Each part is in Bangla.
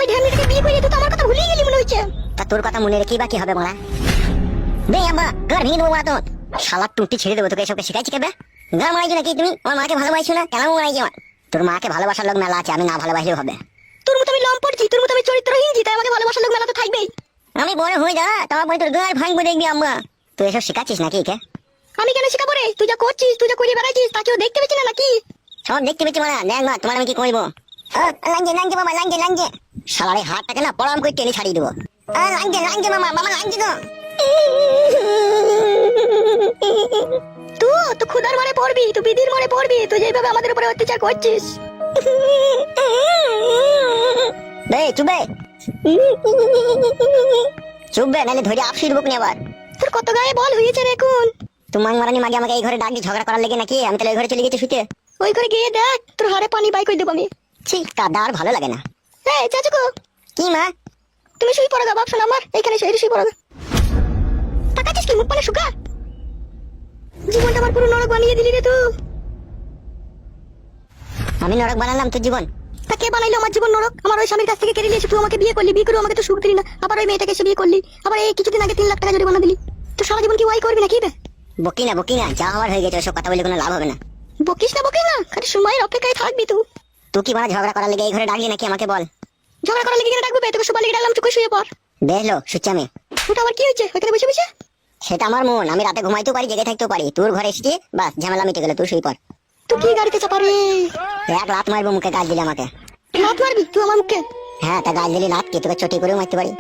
ওই ঢ্যামনিটাকে বিয়ে করে তুই তো আমার কথা ভুলেই গেলি মনে হচ্ছে। তা তোর কথা মনে রেখে বা কি হবে মারা? বে আব্বা ঘর ভেঙে দেবো মারা তো। শালা টুটি ছেড়ে দেবো তোকে, এসবকে শিখাইছি কেবে? ঘর মারাইছো নাকি তুমি? আমার মাকে ভালোবাসো না? কেন মারাইছি আমার? তোর মাকে ভালোবাসার লোক মেলা আছে, আমি না ভালোবাসলেও হবে। তোর মতো আমি লম পড়ছি, তোর মতো আমি চরিত্রহীন জি, তাই আমাকে ভালোবাসার লোক মেলা তো থাকবেই। আমি বড় হয়ে যা তোমার বই তোর ঘর ভাঙবো দেখবি আম্মা। তুই এসব শিখাচ্ছিস নাকি একে? আমি কেন শিখাবো রে? তুই যা করছিস, তুই যা করে বেড়াইছিস তা কেউ দেখতে পেয়েছি না নাকি? সব দেখতে পেয়েছি মারা, দেখ মা তোমার আমি কি করবো। লাঞ্জে লাঞ্জে বাবা, লাঞ্জে লাঞ্জে। শালার এই হাতটাকে না পড়াম করে টেনে ছাড়িয়ে দেবো। লাঞ্জে লাঞ্জে মামা, বাবা লাঞ্জে গো। তুই তো খুদার মারে পড়বি, তুই বিধির মারে পড়বি, তুই যেভাবে আমাদের উপরে অত্যাচার করছিস। বে চুপবে, চুপবে নাহলে ধরে আপসির বুক নিয়ে আবার। তোর কত গায়ে বল হয়েছে রে এখন? তোমার মারানি মাগে আমাকে এই ঘরে ডাকি ঝগড়া করার লেগে নাকি? আমি তাহলে ওই ঘরে চলে গেছি শুতে। ওই করে গিয়ে দেখ, তোর হাড়ে পানি বাই করে দেবো আমি। ছি কাদা আর ভালো লাগে না। এই চাচুকো, কি মা? তুমি শুই পড়ো গা, বাপ শোন আমার এইখানে শুই পড়ো গা। তাকাচ্ছিস কি মুখ পানে শুকা? জীবনটা আমার পুরো নরক বানিয়ে দিলি রে তুই। আমি নরক বানালাম তোর জীবন? তা কে বানাইলো আমার জীবন নরক? আমার ওই স্বামীর কাছ থেকে কেড়ে নিয়েছি, তুই আমাকে বিয়ে করলি, বিয়ে করে আমাকে তো সুখ দিলি না, আবার ওই মেয়েটাকে এসে বিয়ে করলি, আবার এই কিছুদিন আগে 3 লাখ টাকা জরিমানা দিলি। তো সারা জীবন কি ওয়াই করবি নাকি বে? বকি না যা হওয়ার হয়ে গেছে, ওসব কথা বলে কোনো লাভ হবে না। বকিস না খালি সময়ের অপেক্ষায় থাকবি তুই। তুই কি মানে ঝগড়া করার লেগে এই ঘরে ডাকলি নাকি আমাকে বল? ঝগড়া করার লেগে কেন ডাকবো বে? তোকে সবার লেগে ডাকলাম, চুপ করে শুয়ে পড়। দেখলো সুচ্ছি আমি। ওটা আবার কি হয়েছে ওইখানে বসে বসে? সেটা আমার মন, আমি রাতে ঘুমাইতেও পারি জেগে থাকতেও পারি। তোর ঘরে এসেছি বাস ঝামেলা মিটে গেল, তুই শুই পড়। তুই কি গাড়িতে চাপা রে? এক লাত মারবো মুখে, গাল দিলে আমাকে। লাত মারবি তুই আমার মুখে? হ্যাঁ তা গাল দিলি লাত কি তোকে চটি করে মারতে পারি।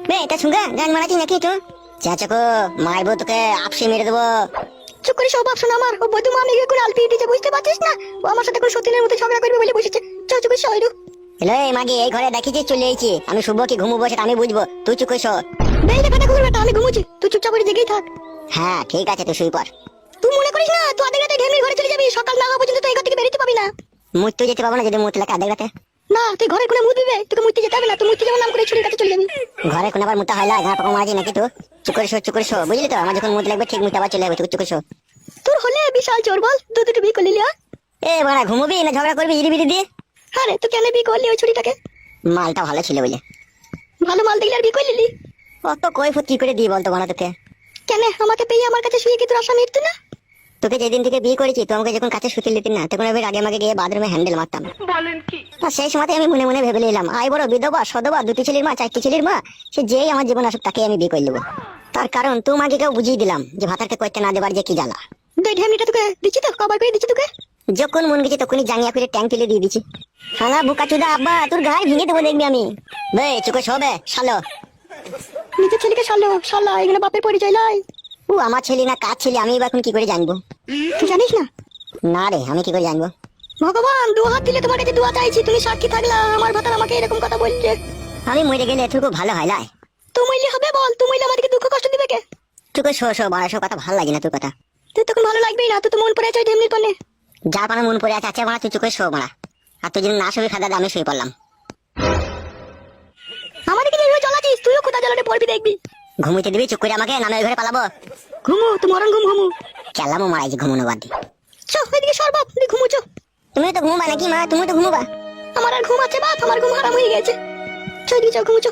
বে এটা শুনগা গান মারাচ্ছিস নাকি তুই? চাচাকো মারবো তোকে, আপসি মেরে দেবো। চুপ করে সব শোন আমার, ও বধু মানে গিয়ে করে আলপি দিতে বুঝতে পারছিস না? ও আমার সাথে কোন সতীনের মতো ঝগড়া করবে বলে বসেছে। চল চুপ করে শোয়। হ্যালো এই মাগি, এই ঘরে দেখি যে চলে এসেছি, আমি শুবো কি ঘুমবো সেটা আমি বুঝবো, তুই চুপ করে শো। বেইলে ফাটা কুকুর বেটা, আমি ঘুমোচ্ছি, তুই চুপচাপ করে জেগেই থাক। হ্যাঁ ঠিক আছে তুই শুই পড়। তুই মনে করিস না তুই আধেক রাতে ঢেমির ঘরে চলে যাবি, সকাল না হওয়া পর্যন্ত তুই এই ঘর থেকে বেরোতে পাবি না। মুততে যেতে পাবো না যদি মুত লাগে আধেক রাতে? না তুই ঘরের কোণে মুত দিবে, তোকে মুততে যেতে হবে না, তুই মুততে যাওয়ার নাম করে ছুরির কাছে চলে যাবি। ঘরে কোন আবার মুতা হয় না, ঘর পাকা মারাজি নাকি? তো চুপ করে শো বুঝলি তো? আমার যখন মুত লাগবে ঠিক মুতে আবার চলে যাবে, তুই চুপ করে শো। তোর হলে বিশাল চোর বল, দুটো বিয়ে করলি লিয়া। এ বাড়া ঘুমোবি না ঝগড়া করবি ইরি বিরি দিয়ে? আরে তুই কেন বিয়ে করলি ওই ছুরিটাকে? মালটা ভালো ছিল বলে। ভালো মাল দেখলে আর বিয়ে করলি? অত কৈফত কি করে দিই বলতো বানা তোকে? কেন আমাকে পেয়ে আমার কাছে শুয়ে কি তোর আশা মিটতো না? তোকে যেদিন থেকে বিয়ে করেছি তুই আমাকে যখন কাছে শুতে দিতি না, তখন আমি আগে আমাকে গিয়ে বাথরুমে হ্যান্ডেল মারতাম। বলেন কি? আর সেই সময় আমি মনে মনে ভেবে নিলাম, আই বড় বিধবা সধবা, 2টি ছেলের মা 4টি ছেলের মা, সে যেই আমার জীবন আসুক তাকে আমি বিয়ে করে নেবো। তার কারণ তুই মাকে কেউ বুঝিয়ে দিলাম যে ভাতারকে করতে না দেবার যে কি জ্বালা। দেখ ঢেমিটা তোকে দিচ্ছি তো, কবার করে দিচ্ছি তোকে। যখন মন গেছে তখনই জাঙ্গিয়া করে ট্যাঙ্ক তুলে দিয়ে দিচ্ছি। শালা বুকাচুদা আব্বা, তোর গায়ে ভেঙে দেবো দেখবি আমি। বে চুকে শোবে শালো। নিজের ছেলেকে শালা এগুলো বাপের পরিচয় লয়। ও আমার ছেলে না কার ছেলে আমি এখন কি করে জানবো? তুই জানিস না? না রে, আমি কি করে জানবো? ভগবান 2 হাত দিলে তোমার কাছে দোয়া চাইছি, তুমি সাক্ষী থাকলা আমার ভাতার আমাকে এরকম কথা বলছে। আমি মরে গেলে এটুকু ভালো হয় লাই? তুই মইলে হবে বল, তুই মইলে আমাদেরকে দুঃখ কষ্ট দিবে কে? চুকে শো বাড়া, সব কথা ভালো লাগে না তোর কথা। তুই তখন ভালো লাগবেই না, তুই তো মন পড়ে আছে ঢেমনির পানে। যা পানা মন পড়ে আছে মারা, তুই চুকে শো মারা। আর তুই যদি না শুবি ফাদা আমি শুয়ে পড়লাম। আমাদেরকে যেভাবে জ্বালাচ্ছিস তুইও কোথা জ্বালাতে পড়বি দেখবি। ঘুমুইতে দিবি চুপ করে আমাকে, নামে ওই ঘরে পালাবো? ঘুমু তুই মরণ ঘুমু। খেলামো মারাইছি ঘুমোনো বাদ দি। চ ওইদিকে সর বাপ, তুই ঘুমু চ। তুমি তো ঘুমবা নাকি মা? তুমি তো ঘুমবা? আমার আর ঘুম আছে বাপ, আমার ঘুম হারাম হয়ে গেছে। চ দিকে চ ঘুমু চ।